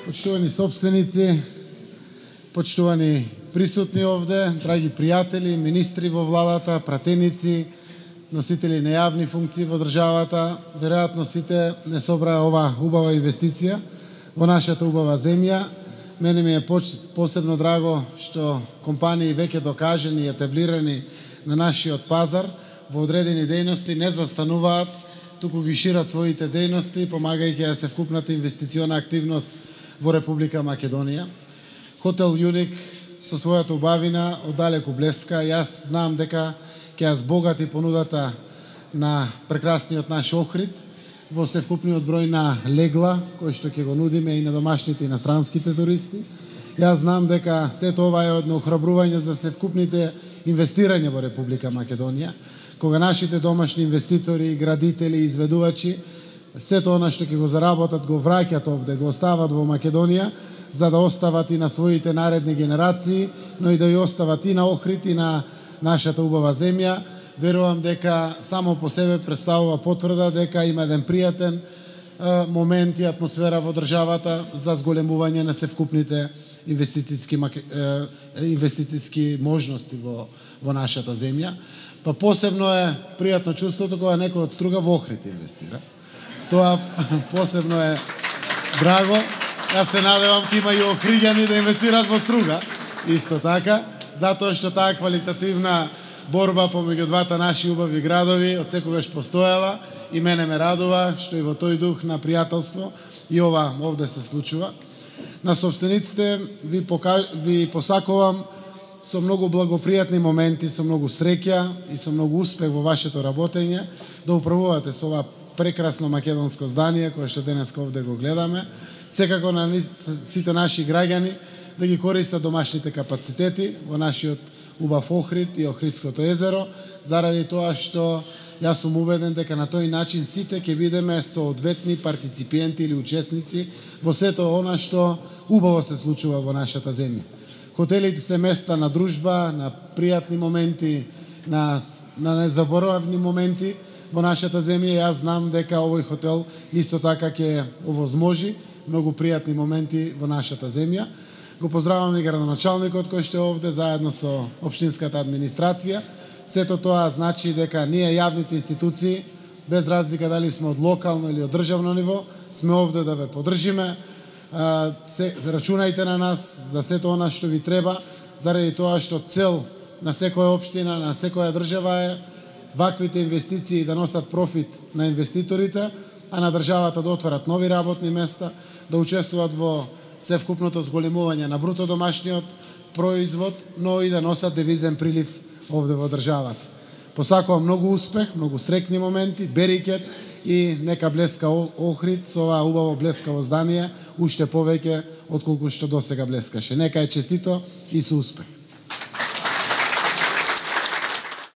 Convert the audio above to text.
Почитувани собственици, почитувани присутни овде, драги пријатели, министри во владата, пратеници, носители на јавни функции во државата, веројатно сите не собраа ова убава инвестиција во нашата убава земја. Мене ми е посебно драго што компании веќе докажани и етаблирани на нашиот пазар во одредени дејности не застануваат, туку ги шират своите дејности, помагајќи да се вкупната инвестициона активност во Република Македонија. Хотел Јуник со својата убавина оддалеку блеска. Јас знам дека ќе ја збогати понудата на прекрасниот наш Охрид во севкупниот број на легла кои што ќе го нудиме и на домашните и на странските туристи. Јас знам дека сето ова е едно охрабрување за севкупните инвестирања во Република Македонија, кога нашите домашни инвеститори, градители, изведувачи сето она што ќе го заработат го враќат овде, го остават во Македонија, за да остават и на своите наредни генерации, но и да ја остават и на Охрид и на нашата убава земја. Верувам дека само по себе представува потврда дека има еден пријатен момент и атмосфера во државата за зголемување на севкупните инвестициски можности во нашата земја. Па посебно е пријатно чувството кога некој од Струга во Охрид инвестира. Тоа посебно е драго. Јас се надевам ќе има и охриѓани да инвестираат во Струга. Исто така, затоа што таа квалитативна борба помеѓу двата наши убави градови од секогаш постоела и мене ме радува што и во тој дух на пријателство и ова овде се случува. На собствениците ви посакувам со многу благопријатни моменти, со многу среќа и со многу успех во вашето работење, да управувате со ова прекрасно македонско здание кое што денес овде го гледаме. Секако на сите наши граѓани да ги користат домашните капацитети во нашиот убав Охрид и Охридското езеро, заради тоа што јас сум убеден дека на тој начин сите ќе бидеме соодветни партиципиенти или учесници во сето она што убаво се случува во нашата земја. Хотелите се места на дружба, на пријатни моменти, на незаборавни моменти во нашата земја. Јас знам дека овој хотел исто така ќе овозможи многу пријатни моменти во нашата земја. Го поздравам и градоначалникот кој што е овде заедно со општинската администрација. Сето тоа значи дека ние јавните институции, без разлика дали сме од локално или од државно ниво, сме овде да ве поддржиме. Рачунајте на нас за сето она што ви треба, заради тоа што цел на секоја општина, на секоја држава е ваквите инвестиции да носат профит на инвеститорите, а на државата да отварат нови работни места, да учествуваат во севкупното зголемување на бруто домашниот производ, но и да носат девизен прилив овде во државата. Посакувам многу успех, многу срекни моменти, берикет и нека блеска Охрид со ова убаво блескаво здание уште повеќе отколку што досега блескаше. Нека е честито и со успех.